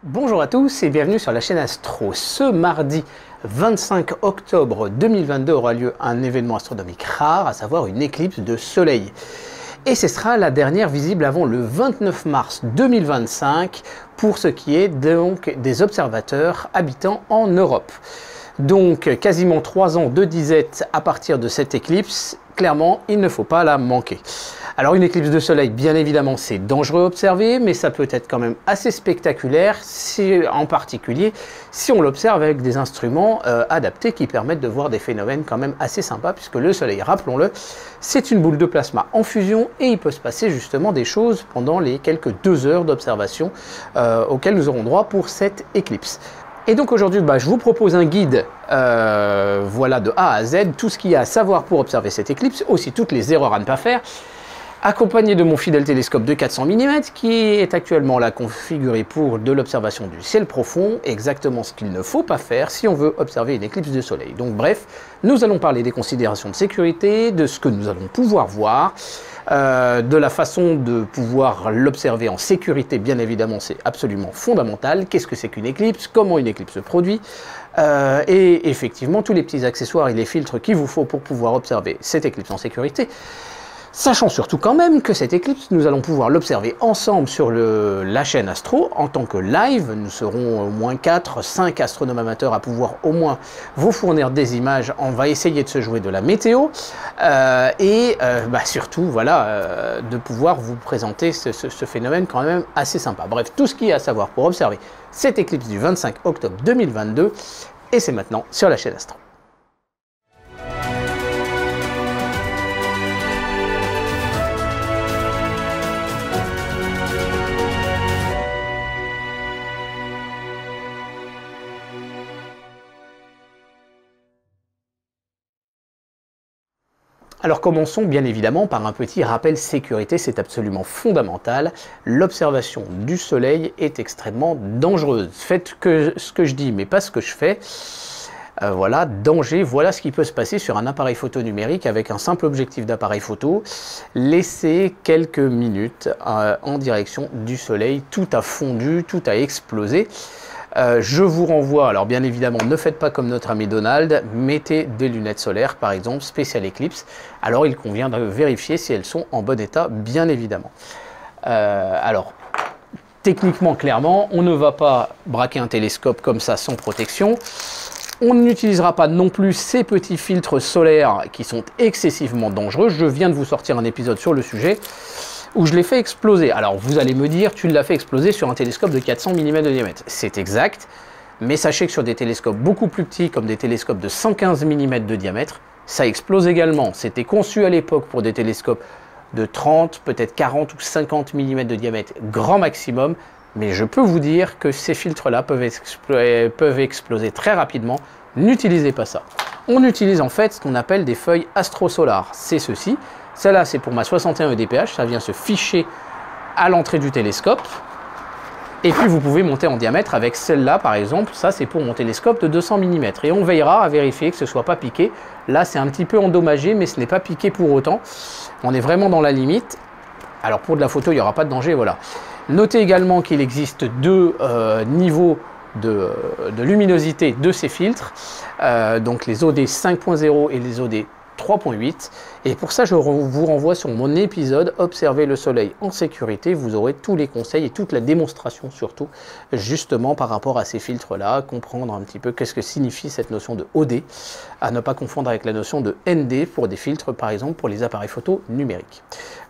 Bonjour à tous et bienvenue sur la chaîne Astro. Ce mardi 25 octobre 2022 aura lieu un événement astronomique rare, à savoir une éclipse de soleil. Et ce sera la dernière visible avant le 29 mars 2025 pour ce qui est donc des observateurs habitant en Europe. Donc quasiment 3 ans de disette à partir de cette éclipse, clairement il ne faut pas la manquer. Alors une éclipse de soleil, bien évidemment, c'est dangereux à observer, mais ça peut être quand même assez spectaculaire, en particulier si on l'observe avec des instruments adaptés qui permettent de voir des phénomènes quand même assez sympas, puisque le soleil, rappelons-le, c'est une boule de plasma en fusion et il peut se passer justement des choses pendant les quelques 2 heures d'observation auxquelles nous aurons droit pour cette éclipse. Et donc aujourd'hui, je vous propose un guide voilà, de A à Z, tout ce qu'il y a à savoir pour observer cette éclipse, aussi toutes les erreurs à ne pas faire, accompagné de mon fidèle télescope de 400 mm qui est actuellement là configuré pour de l'observation du ciel profond, exactement ce qu'il ne faut pas faire si on veut observer une éclipse de soleil. Donc bref, nous allons parler des considérations de sécurité, de ce que nous allons pouvoir voir, de la façon de pouvoir l'observer en sécurité, bien évidemment c'est absolument fondamental. Qu'est-ce que c'est qu'une éclipse, comment une éclipse se produit, et effectivement tous les petits accessoires et les filtres qu'il vous faut pour pouvoir observer cette éclipse en sécurité. Sachant surtout quand même que cette éclipse, nous allons pouvoir l'observer ensemble sur la chaîne Astro en tant que live. Nous serons au moins 4-5 astronomes amateurs à pouvoir au moins vous fournir des images. On va essayer de se jouer de la météo et surtout voilà, de pouvoir vous présenter ce phénomène quand même assez sympa. Bref, tout ce qu'il y a à savoir pour observer cette éclipse du 25 octobre 2022 et c'est maintenant sur la chaîne Astro. Alors commençons bien évidemment par un petit rappel sécurité, c'est absolument fondamental. L'observation du soleil est extrêmement dangereuse. Faites ce que je dis mais pas ce que je fais. Voilà, danger, voilà ce qui peut se passer sur un appareil photo numérique avec un simple objectif d'appareil photo. Laissez quelques minutes en direction du soleil, tout a fondu, tout a explosé. Je vous renvoie, alors bien évidemment, ne faites pas comme notre ami Donald, mettez des lunettes solaires, par exemple, spécial éclipse. Alors il convient de vérifier si elles sont en bon état, bien évidemment. Alors, techniquement, clairement, on ne va pas braquer un télescope comme ça sans protection. On n'utilisera pas non plus ces petits filtres solaires qui sont excessivement dangereux. Je viens de vous sortir un épisode sur le sujet où je l'ai fait exploser. Alors vous allez me dire, tu l'as fait exploser sur un télescope de 400 mm de diamètre. C'est exact, mais sachez que sur des télescopes beaucoup plus petits, comme des télescopes de 115 mm de diamètre, ça explose également. C'était conçu à l'époque pour des télescopes de 30, peut-être 40 ou 50 mm de diamètre, grand maximum, mais je peux vous dire que ces filtres-là peuvent exploser très rapidement. N'utilisez pas ça. On utilise en fait ce qu'on appelle des feuilles astrosolars. C'est ceci. Celle-là, c'est pour ma 61 EDPH, ça vient se ficher à l'entrée du télescope. Et puis, vous pouvez monter en diamètre avec celle-là, par exemple. Ça, c'est pour mon télescope de 200 mm. Et on veillera à vérifier que ce ne soit pas piqué. Là, c'est un petit peu endommagé, mais ce n'est pas piqué pour autant. On est vraiment dans la limite. Alors, pour de la photo, il n'y aura pas de danger, voilà. Notez également qu'il existe 2 niveaux de luminosité de ces filtres. Donc, les OD 5.0 et les OD 3.8 et pour ça je vous renvoie sur mon épisode Observer le soleil en sécurité. Vous aurez tous les conseils et toute la démonstration surtout justement par rapport à ces filtres là, comprendre un petit peu qu'est-ce que signifie cette notion de OD, à ne pas confondre avec la notion de ND pour des filtres par exemple pour les appareils photo numériques,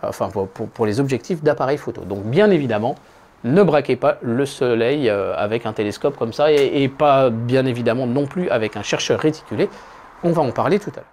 enfin pour les objectifs d'appareils photo. Donc bien évidemment ne braquez pas le soleil avec un télescope comme ça et pas bien évidemment non plus avec un chercheur réticulé. On va en parler tout à l'heure.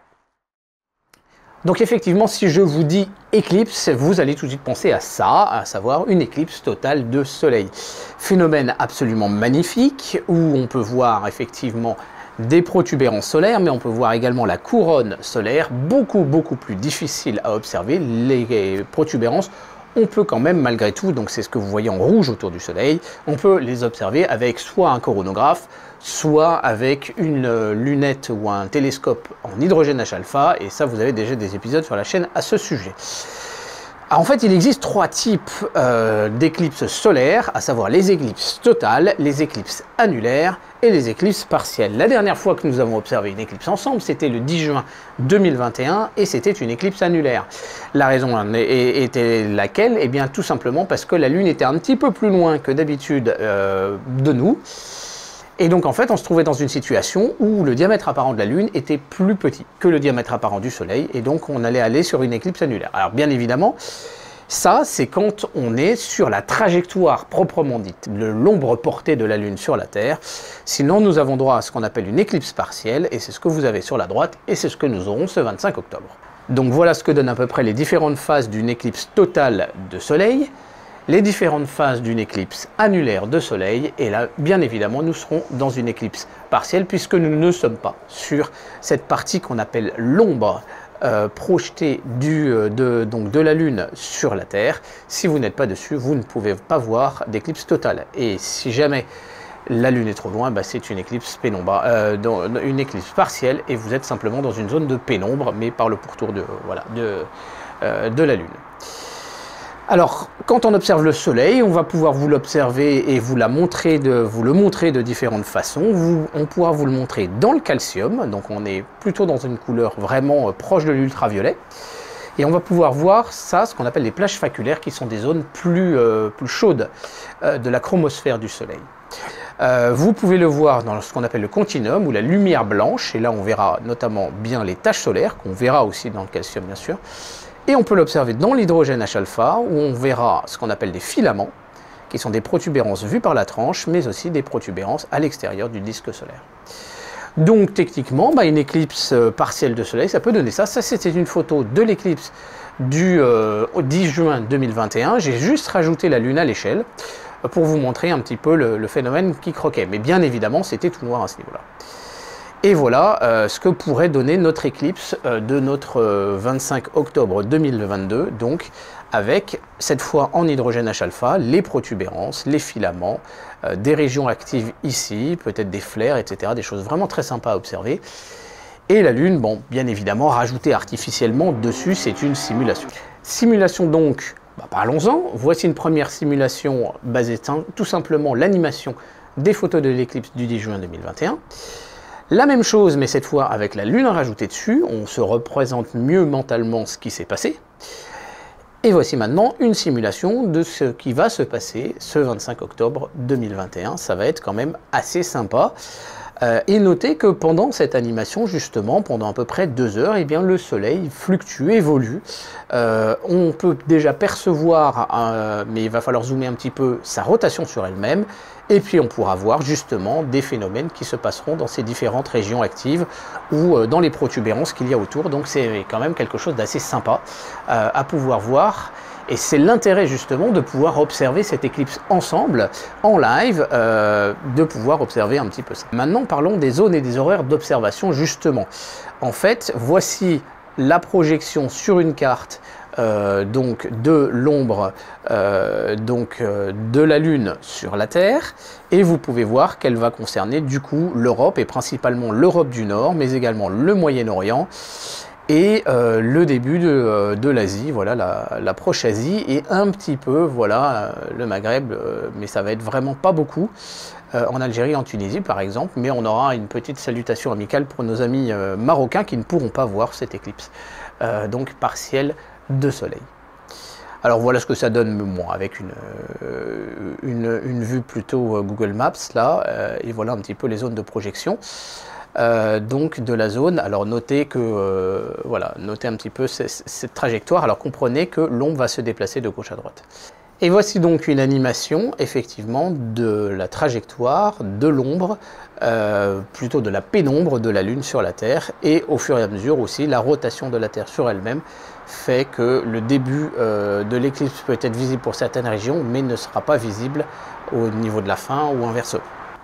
Donc effectivement, si je vous dis éclipse, vous allez tout de suite penser à ça, à savoir une éclipse totale de soleil. Phénomène absolument magnifique, où on peut voir effectivement des protubérances solaires, mais on peut voir également la couronne solaire, beaucoup plus difficile à observer. Les protubérances, on peut quand même malgré tout, donc c'est ce que vous voyez en rouge autour du soleil, on peut les observer avec soit un coronographe, soit avec une lunette ou un télescope en hydrogène H-alpha, et ça vous avez déjà des épisodes sur la chaîne à ce sujet. En fait, il existe trois types d'éclipses solaires, à savoir les éclipses totales, les éclipses annulaires et les éclipses partielles. La dernière fois que nous avons observé une éclipse ensemble, c'était le 10 juin 2021 et c'était une éclipse annulaire. La raison était laquelle? Eh bien, tout simplement parce que la Lune était un petit peu plus loin que d'habitude de nous. Et donc en fait, on se trouvait dans une situation où le diamètre apparent de la Lune était plus petit que le diamètre apparent du Soleil, et donc on allait aller sur une éclipse annulaire. Alors bien évidemment, ça c'est quand on est sur la trajectoire proprement dite, l'ombre portée de la Lune sur la Terre. Sinon, nous avons droit à ce qu'on appelle une éclipse partielle, et c'est ce que vous avez sur la droite, et c'est ce que nous aurons ce 25 octobre. Donc voilà ce que donnent à peu près les différentes phases d'une éclipse totale de Soleil, les différentes phases d'une éclipse annulaire de Soleil, et là, bien évidemment, nous serons dans une éclipse partielle, puisque nous ne sommes pas sur cette partie qu'on appelle l'ombre projetée de la Lune sur la Terre. Si vous n'êtes pas dessus, vous ne pouvez pas voir d'éclipse totale. Et si jamais la Lune est trop loin, bah, c'est une éclipse pénombre, une éclipse partielle, et vous êtes simplement dans une zone de pénombre, mais par le pourtour de la Lune. Alors, quand on observe le Soleil, on va pouvoir vous l'observer et vous le montrer de différentes façons. On pourra vous le montrer dans le calcium, donc on est plutôt dans une couleur vraiment proche de l'ultraviolet. Et on va pouvoir voir ça, ce qu'on appelle les plages faculaires, qui sont des zones plus chaudes de la chromosphère du Soleil. Vous pouvez le voir dans ce qu'on appelle le continuum, ou la lumière blanche, et là on verra notamment bien les taches solaires, qu'on verra aussi dans le calcium bien sûr. Et on peut l'observer dans l'hydrogène H-alpha, où on verra ce qu'on appelle des filaments, qui sont des protubérances vues par la tranche, mais aussi des protubérances à l'extérieur du disque solaire. Donc techniquement, une éclipse partielle de Soleil, ça peut donner ça. Ça, c'était une photo de l'éclipse du 10 juin 2021. J'ai juste rajouté la Lune à l'échelle pour vous montrer un petit peu le phénomène qui croquait. Mais bien évidemment, c'était tout noir à ce niveau-là. Et voilà ce que pourrait donner notre éclipse de notre 25 octobre 2022, donc avec cette fois en hydrogène H-alpha, les protubérances, les filaments, des régions actives ici, peut-être des flares, etc. Des choses vraiment très sympas à observer. Et la Lune, bon, bien évidemment, rajoutée artificiellement dessus, c'est une simulation. Simulation donc, parlons-en. Voici une première simulation basée tout simplement l'animation des photos de l'éclipse du 10 juin 2021. La même chose, mais cette fois avec la Lune rajoutée dessus, on se représente mieux mentalement ce qui s'est passé. Et voici maintenant une simulation de ce qui va se passer ce 25 octobre 2021. Ça va être quand même assez sympa. Et notez que pendant cette animation, justement, pendant à peu près 2 heures, eh bien, le Soleil fluctue, évolue. On peut déjà percevoir, mais il va falloir zoomer un petit peu, sa rotation sur elle-même. Et puis on pourra voir justement des phénomènes qui se passeront dans ces différentes régions actives ou dans les protubérances qu'il y a autour. Donc c'est quand même quelque chose d'assez sympa à pouvoir voir. Et c'est l'intérêt justement de pouvoir observer cette éclipse ensemble, en live, de pouvoir observer un petit peu ça. Maintenant parlons des zones et des horaires d'observation justement. En fait, voici la projection sur une carte donc de l'ombre de la Lune sur la Terre, et vous pouvez voir qu'elle va concerner du coup l'Europe, et principalement l'Europe du Nord, mais également le Moyen-Orient et le début de l'Asie, voilà la proche Asie, et un petit peu voilà le Maghreb, mais ça va être vraiment pas beaucoup. En Algérie, en Tunisie par exemple, mais on aura une petite salutation amicale pour nos amis marocains qui ne pourront pas voir cette éclipse, donc partielle de Soleil. Alors voilà ce que ça donne moi avec une vue plutôt Google Maps là, et voilà un petit peu les zones de projection donc de la zone. Alors notez que voilà, notez un petit peu cette trajectoire. Alors comprenez que l'ombre va se déplacer de gauche à droite. Et voici donc une animation effectivement de la trajectoire de l'ombre, plutôt de la pénombre de la Lune sur la Terre, et au fur et à mesure aussi la rotation de la Terre sur elle-même fait que le début de l'éclipse peut être visible pour certaines régions, mais ne sera pas visible au niveau de la fin ou inversement.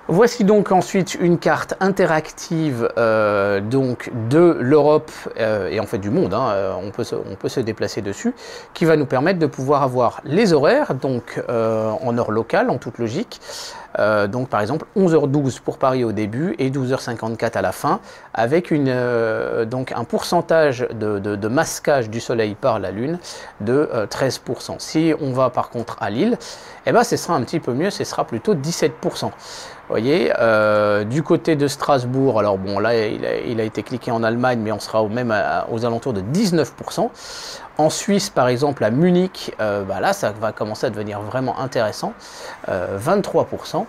Voici donc ensuite une carte interactive donc de l'Europe et en fait du monde, hein, on peut se déplacer dessus, qui va nous permettre de pouvoir avoir les horaires, donc en heure locale en toute logique, Donc par exemple 11h12 pour Paris au début et 12h54 à la fin, avec donc un pourcentage de masquage du soleil par la lune de 13%. Si on va par contre à Lille, eh ben, ce sera un petit peu mieux, ce sera plutôt 17%. Vous voyez, du côté de Strasbourg, alors bon là il a été cliqué en Allemagne, mais on sera même aux alentours de 19%. En Suisse par exemple à Munich, là ça va commencer à devenir vraiment intéressant, 23%.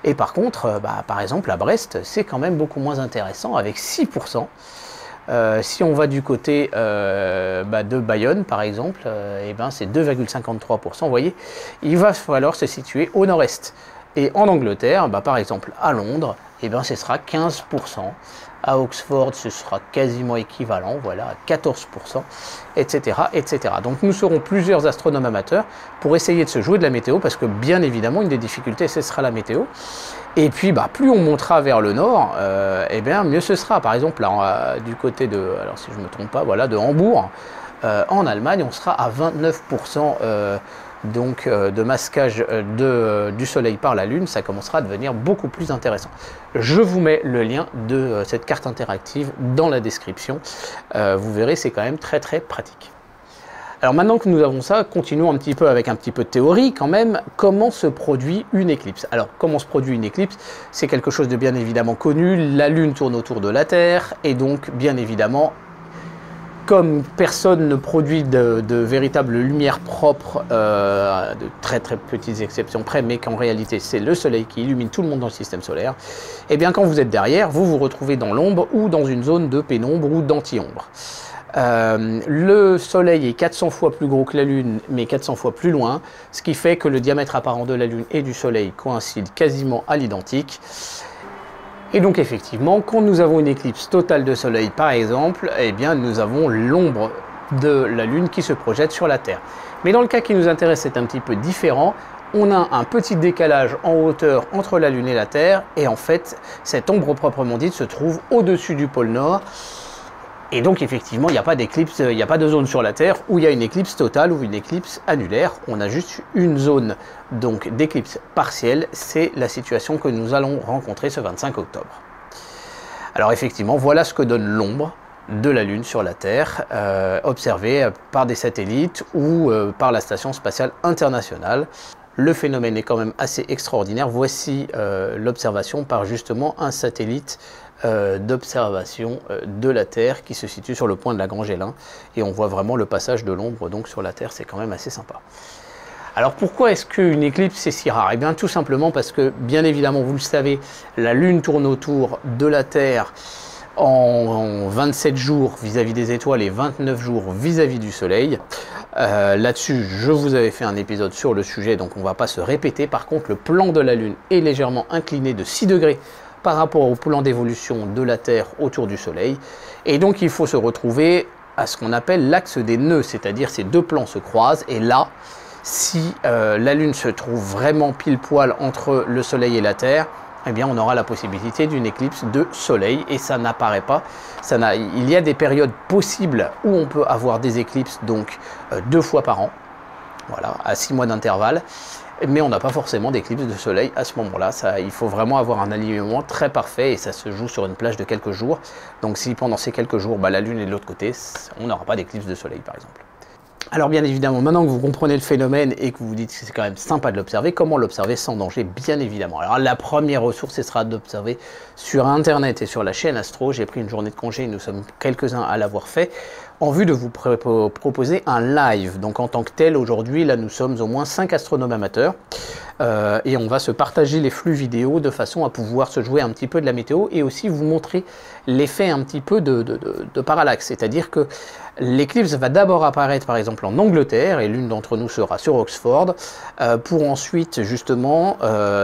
Et par contre, par exemple à Brest, c'est quand même beaucoup moins intéressant avec 6%. Si on va du côté de Bayonne par exemple, c'est 2,53%. Vous voyez, il va falloir se situer au nord-est. Et en Angleterre, par exemple à Londres, ce sera 15%. À Oxford, ce sera quasiment équivalent, voilà, à 14%, etc., etc. Donc nous serons plusieurs astronomes amateurs pour essayer de se jouer de la météo, parce que bien évidemment, une des difficultés, ce sera la météo. Et puis, plus on montera vers le nord, mieux ce sera. Par exemple, là, du côté de, alors si je ne me trompe pas, voilà, de Hambourg, en Allemagne, on sera à 29%. De masquage du soleil par la lune, ça commencera à devenir beaucoup plus intéressant. Je vous mets le lien de cette carte interactive dans la description. Vous verrez, c'est quand même très très pratique. Alors maintenant que nous avons ça, continuons un petit peu avec un petit peu de théorie quand même. Comment se produit une éclipse? Alors comment se produit une éclipse? C'est quelque chose de bien évidemment connu. La lune tourne autour de la Terre et donc bien évidemment, comme personne ne produit de véritable lumière propre, de très très petites exceptions près, mais qu'en réalité c'est le soleil qui illumine tout le monde dans le système solaire, et bien quand vous êtes derrière, vous vous retrouvez dans l'ombre ou dans une zone de pénombre ou d'anti-ombre. Le soleil est 400 fois plus gros que la lune, mais 400 fois plus loin, ce qui fait que le diamètre apparent de la lune et du soleil coïncide quasiment à l'identique. Et donc effectivement, quand nous avons une éclipse totale de soleil par exemple, nous avons l'ombre de la lune qui se projette sur la Terre. Mais dans le cas qui nous intéresse, c'est un petit peu différent. On a un petit décalage en hauteur entre la lune et la Terre, et en fait, cette ombre proprement dite se trouve au-dessus du pôle Nord. Et donc effectivement, il n'y a pas d'éclipse, il n'y a pas de zone sur la Terre où il y a une éclipse totale ou une éclipse annulaire. On a juste une zone donc d'éclipse partielle. C'est la situation que nous allons rencontrer ce 25 octobre. Alors effectivement, voilà ce que donne l'ombre de la Lune sur la Terre, observée par des satellites ou par la Station spatiale internationale. Le phénomène est quand même assez extraordinaire. Voici l'observation par justement un satellite d'observation de la Terre qui se situe sur le point de Lagrange-L1 et on voit vraiment le passage de l'ombre donc sur la Terre, c'est quand même assez sympa. Alors pourquoi est-ce qu'une éclipse est si rare? Eh bien tout simplement parce que bien évidemment vous le savez, la Lune tourne autour de la Terre en 27 jours vis-à-vis des étoiles et 29 jours vis-à-vis du Soleil. Là-dessus, je vous avais fait un épisode sur le sujet, donc on ne va pas se répéter. Par contre, le plan de la Lune est légèrement incliné de 6 degrés par rapport au plan d'évolution de la Terre autour du Soleil. Et donc, il faut se retrouver à ce qu'on appelle l'axe des nœuds, c'est-à-dire ces deux plans se croisent. Et là, si la Lune se trouve vraiment pile poil entre le Soleil et la Terre, eh bien, on aura la possibilité d'une éclipse de soleil et ça n'apparaît pas. Il y a des périodes possibles où on peut avoir des éclipses donc 2 fois par an, voilà, à 6 mois d'intervalle, mais on n'a pas forcément d'éclipse de soleil à ce moment-là. Il faut vraiment avoir un alignement très parfait et ça se joue sur une plage de quelques jours. Donc si pendant ces quelques jours, la Lune est de l'autre côté, on n'aura pas d'éclipse de soleil par exemple. Alors bien évidemment, maintenant que vous comprenez le phénomène et que vous vous dites que c'est quand même sympa de l'observer, comment l'observer sans danger? Bien évidemment. Alors la première ressource, ce sera d'observer sur Internet et sur la chaîne Astro. J'ai pris une journée de congé, nous sommes quelques-uns à l'avoir fait, en vue de vous proposer un live. Donc en tant que tel, aujourd'hui, là nous sommes au moins 5 astronomes amateurs. Et on va se partager les flux vidéo de façon à pouvoir se jouer un petit peu de la météo et aussi vous montrer l'effet un petit peu de parallaxe. C'est-à-dire que l'éclipse va d'abord apparaître par exemple en Angleterre et l'une d'entre nous sera sur Oxford pour ensuite justement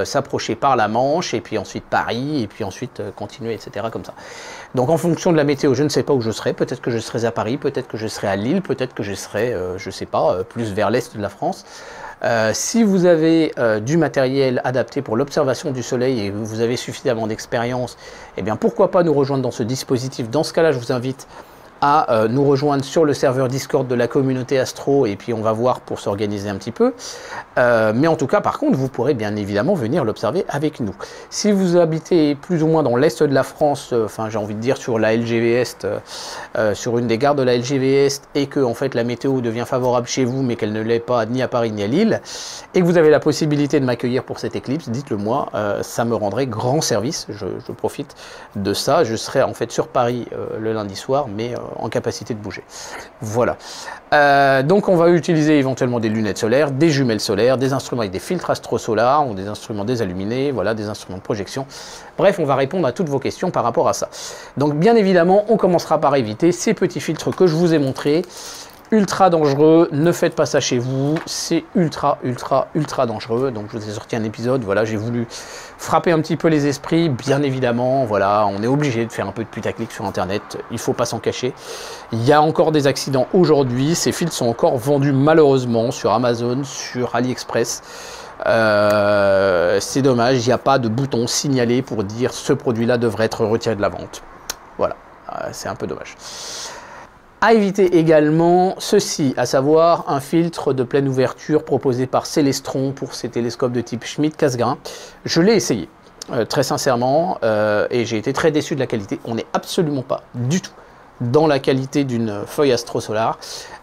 s'approcher par la Manche et puis ensuite Paris et puis ensuite continuer etc. comme ça. Donc en fonction de la météo, je ne sais pas où je serai, peut-être que je serai à Paris, peut-être que je serai à Lille, peut-être que je serai, je ne sais pas, plus vers l'est de la France. Si vous avez du matériel adapté pour l'observation du soleil et vous avez suffisamment d'expérience, eh bien pourquoi pas nous rejoindre dans ce dispositif. Dans ce cas-là, je vous invite à nous rejoindre sur le serveur Discord de la communauté Astro, et puis on va voir pour s'organiser un petit peu. Mais en tout cas, par contre, vous pourrez bien évidemment venir l'observer avec nous. Si vous habitez plus ou moins dans l'est de la France, enfin j'ai envie de dire sur la LGV Est, sur une des gares de la LGV Est, et que en fait la météo devient favorable chez vous, mais qu'elle ne l'est pas ni à Paris ni à Lille, et que vous avez la possibilité de m'accueillir pour cette éclipse, dites-le moi, ça me rendrait grand service. Je profite de ça. Je serai en fait sur Paris le lundi soir, mais en capacité de bouger. Voilà. Donc on va utiliser éventuellement des lunettes solaires, des jumelles solaires, des instruments avec des filtres astro-solars ou des instruments désaluminés, voilà, des instruments de projection. Bref, on va répondre à toutes vos questions par rapport à ça. Donc bien évidemment, on commencera par éviter ces petits filtres que je vous ai montrés. Ultra dangereux, ne faites pas ça chez vous, c'est ultra dangereux. Donc je vous ai sorti un épisode, voilà, j'ai voulu frapper un petit peu les esprits, bien évidemment, voilà, on est obligé de faire un peu de putaclic sur internet, il faut pas s'en cacher. Il y a encore des accidents aujourd'hui, ces filtres sont encore vendus malheureusement sur Amazon, sur AliExpress. C'est dommage, il n'y a pas de bouton signalé pour dire ce produit-là devrait être retiré de la vente. Voilà, c'est un peu dommage. À éviter également ceci, à savoir un filtre de pleine ouverture proposé par Celestron pour ces télescopes de type Schmidt-Cassegrain. Je l'ai essayé, très sincèrement, et j'ai été très déçu de la qualité. On n'est absolument pas du tout dans la qualité d'une feuille astro-solar.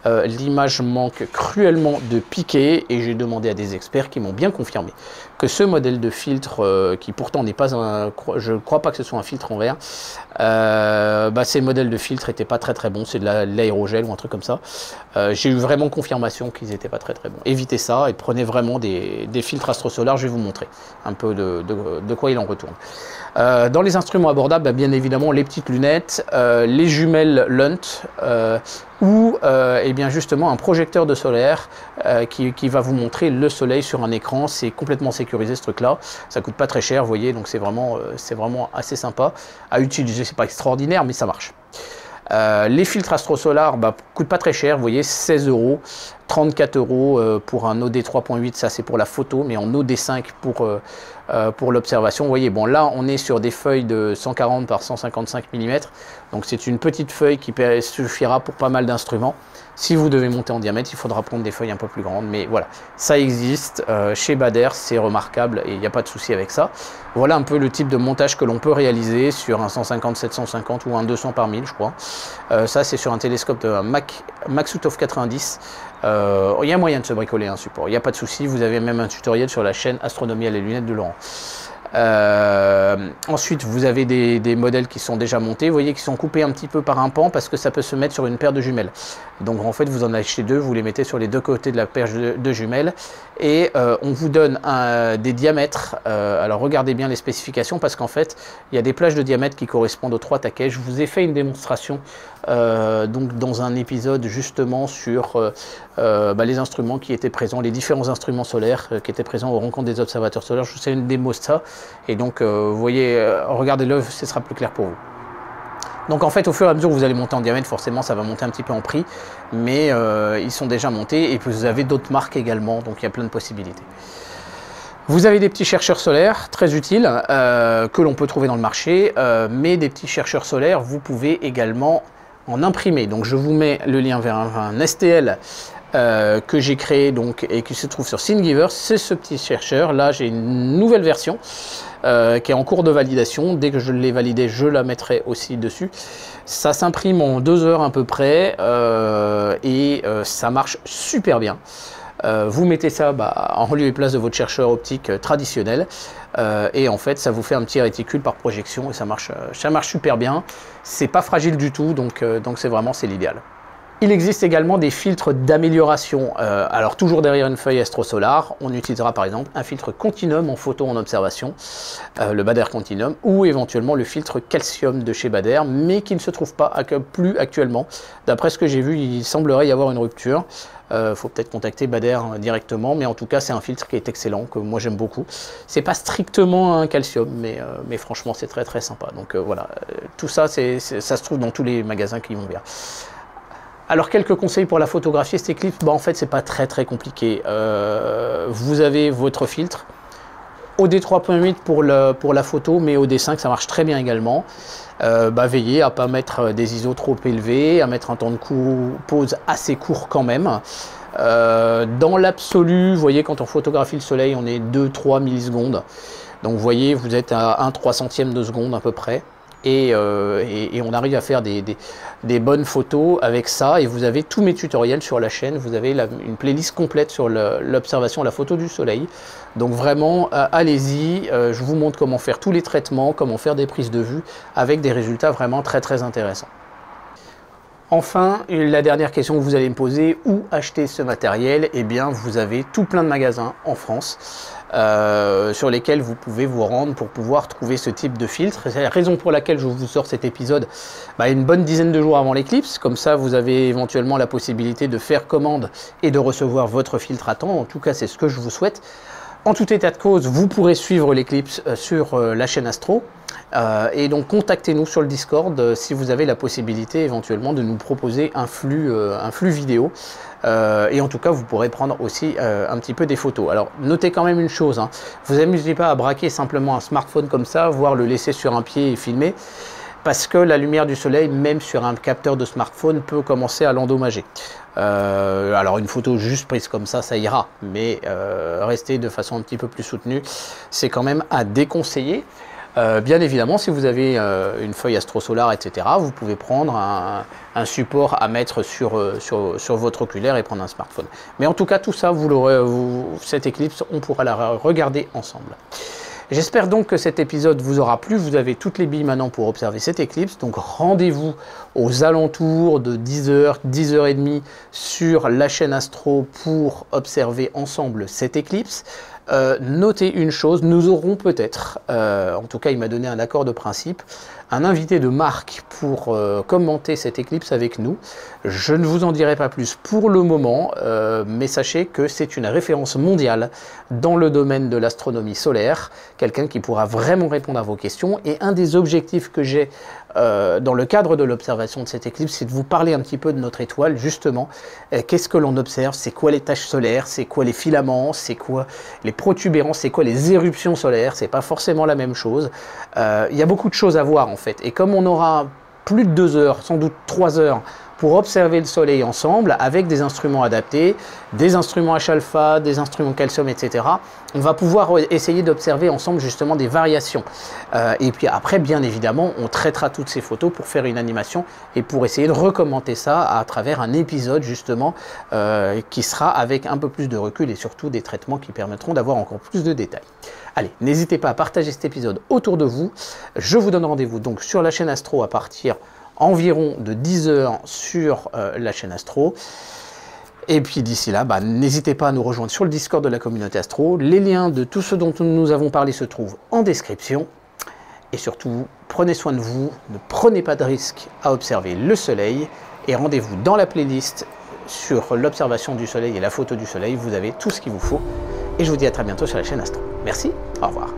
L'image manque cruellement de piqué, et j'ai demandé à des experts qui m'ont bien confirmé que ce modèle de filtre, qui pourtant n'est pas un, je ne crois pas que ce soit un filtre en verre, ces modèles de filtre n'étaient pas très bons, c'est de l'aérogel ou un truc comme ça. J'ai eu vraiment confirmation qu'ils n'étaient pas très bons. Évitez ça et prenez vraiment des filtres astro-solars, je vais vous montrer un peu de quoi il en retourne. Dans les instruments abordables, bien évidemment les petites lunettes, les jumelles Lunt, ou bien justement un projecteur de solaire qui va vous montrer le soleil sur un écran. C'est complètement sécurisé ce truc là, ça coûte pas très cher, vous voyez, donc c'est vraiment assez sympa à utiliser. C'est pas extraordinaire mais ça marche. Les filtres astro-solars coûtent pas très cher, vous voyez, 16 €, 34 € pour un OD 3.8, ça c'est pour la photo, mais en OD 5 pour l'observation. Vous voyez, bon là on est sur des feuilles de 140 par 155 mm, donc c'est une petite feuille qui suffira pour pas mal d'instruments. Si vous devez monter en diamètre, il faudra prendre des feuilles un peu plus grandes, mais voilà, ça existe chez Bader, c'est remarquable et il n'y a pas de souci avec ça. Voilà un peu le type de montage que l'on peut réaliser sur un 150-750 ou un 200 par 1000, je crois. Ça c'est sur un télescope de Maksutov 90. Il y a moyen de se bricoler un support, il n'y a pas de souci. Vous avez même un tutoriel sur la chaîne Astronomie à les lunettes de Laurent. Ensuite vous avez des modèles qui sont déjà montés, vous voyez, qui sont coupés un petit peu par un pan parce que ça peut se mettre sur une paire de jumelles. Donc en fait vous en achetez deux, vous les mettez sur les deux côtés de la paire de jumelles, et on vous donne des diamètres. Alors regardez bien les spécifications parce qu'en fait il y a des plages de diamètre qui correspondent aux 3 taquets. Je vous ai fait une démonstration donc dans un épisode justement sur les instruments qui étaient présents, les différents instruments solaires qui étaient présents aux rencontres des observateurs solaires. Je vous fais une démo de ça, et donc vous voyez, regardez-le, ce sera plus clair pour vous. Donc en fait au fur et à mesure que vous allez monter en diamètre, forcément ça va monter un petit peu en prix, mais ils sont déjà montés, et puis vous avez d'autres marques également, donc il y a plein de possibilités. Vous avez des petits chercheurs solaires très utiles que l'on peut trouver dans le marché, mais des petits chercheurs solaires vous pouvez également en imprimer. Donc je vous mets le lien vers un STL que j'ai créé donc, et qui se trouve sur Thingiver. C'est ce petit chercheur. Là j'ai une nouvelle version qui est en cours de validation. Dès que je l'ai validée, je la mettrai aussi dessus. Ça s'imprime en 2 heures à peu près, et ça marche super bien. Vous mettez ça en lieu et place de votre chercheur optique traditionnel, et en fait ça vous fait un petit réticule par projection, et ça marche super bien. C'est pas fragile du tout, donc c'est l'idéal. Il existe également des filtres d'amélioration. Alors toujours derrière une feuille astro-solar, on utilisera par exemple un filtre Continuum en photo en observation, le Bader Continuum, ou éventuellement le filtre Calcium de chez Bader, mais qui ne se trouve pas plus actuellement. D'après ce que j'ai vu, il semblerait y avoir une rupture. Faut peut-être contacter Bader directement, mais en tout cas c'est un filtre qui est excellent, que moi j'aime beaucoup. C'est pas strictement un calcium, mais franchement c'est très sympa. Donc voilà, tout ça, ça se trouve dans tous les magasins qui vont bien. Alors quelques conseils pour la photographier cette éclipse, en fait c'est pas très compliqué. Vous avez votre filtre. OD3.8 pour la photo, mais OD5 ça marche très bien également. Veillez à ne pas mettre des ISO trop élevés, à mettre un temps de pause assez court quand même. Dans l'absolu, vous voyez, quand on photographie le soleil, on est 2-3 millisecondes. Donc vous voyez, vous êtes à 1/300e de seconde à peu près. Et on arrive à faire des bonnes photos avec ça. Et vous avez tous mes tutoriels sur la chaîne. Vous avez une playlist complète sur l'observation, la photo du soleil. Donc vraiment, allez-y. Je vous montre comment faire tous les traitements, comment faire des prises de vue avec des résultats vraiment très très intéressants. Enfin, la dernière question que vous allez me poser, où acheter ce matériel? Eh bien, vous avez tout plein de magasins en France sur lesquels vous pouvez vous rendre pour pouvoir trouver ce type de filtre. C'est la raison pour laquelle je vous sors cet épisode une bonne dizaine de jours avant l'éclipse. Comme ça, vous avez éventuellement la possibilité de faire commande et de recevoir votre filtre à temps. En tout cas, c'est ce que je vous souhaite. En tout état de cause, vous pourrez suivre l'éclipse sur la chaîne Astro. Et donc contactez-nous sur le Discord si vous avez la possibilité éventuellement de nous proposer un flux vidéo. Et en tout cas, vous pourrez prendre aussi un petit peu des photos. Alors, notez quand même une chose, hein. Vous amusez pas à braquer simplement un smartphone comme ça, voire le laisser sur un pied et filmer, parce que la lumière du soleil, même sur un capteur de smartphone, peut commencer à l'endommager. Alors une photo juste prise comme ça ira, mais rester de façon un petit peu plus soutenue, c'est quand même à déconseiller. Bien évidemment, si vous avez une feuille astrosolar, etc., vous pouvez prendre un support à mettre sur votre oculaire et prendre un smartphone. Mais en tout cas, tout ça, cette éclipse, on pourra la regarder ensemble. J'espère donc que cet épisode vous aura plu. Vous avez toutes les billes maintenant pour observer cette éclipse. Donc rendez-vous aux alentours de 10h, 10h30 sur la chaîne Astro pour observer ensemble cette éclipse. Notez une chose, nous aurons peut-être, en tout cas il m'a donné un accord de principe, un invité de marque pour commenter cette éclipse avec nous. Je ne vous en dirai pas plus pour le moment, mais sachez que c'est une référence mondiale dans le domaine de l'astronomie solaire, quelqu'un qui pourra vraiment répondre à vos questions. Et un des objectifs que j'ai dans le cadre de l'observation de cette éclipse, c'est de vous parler un petit peu de notre étoile, justement. Qu'est-ce que l'on observe? C'est quoi les taches solaires? C'est quoi les filaments? C'est quoi les protubérances? C'est quoi les éruptions solaires? C'est pas forcément la même chose. Il y a beaucoup de choses à voir en fait. Et comme on aura plus de 2 heures, sans doute 3 heures, pour observer le soleil ensemble avec des instruments adaptés, des instruments H-alpha, des instruments calcium, etc. On va pouvoir essayer d'observer ensemble justement des variations. Et puis après, bien évidemment, on traitera toutes ces photos pour faire une animation et pour essayer de recommander ça à travers un épisode justement qui sera avec un peu plus de recul et surtout des traitements qui permettront d'avoir encore plus de détails. Allez, n'hésitez pas à partager cet épisode autour de vous. Je vous donne rendez-vous donc sur la chaîne Astro à partir environ de 10 heures sur la chaîne Astro. Et puis d'ici là, n'hésitez pas à nous rejoindre sur le Discord de la communauté Astro. Les liens de tout ce dont nous avons parlé se trouvent en description. Et surtout, prenez soin de vous, ne prenez pas de risque à observer le soleil. Et rendez-vous dans la playlist sur l'observation du soleil et la photo du soleil. Vous avez tout ce qu'il vous faut. Et je vous dis à très bientôt sur la chaîne Astro. Merci, au revoir.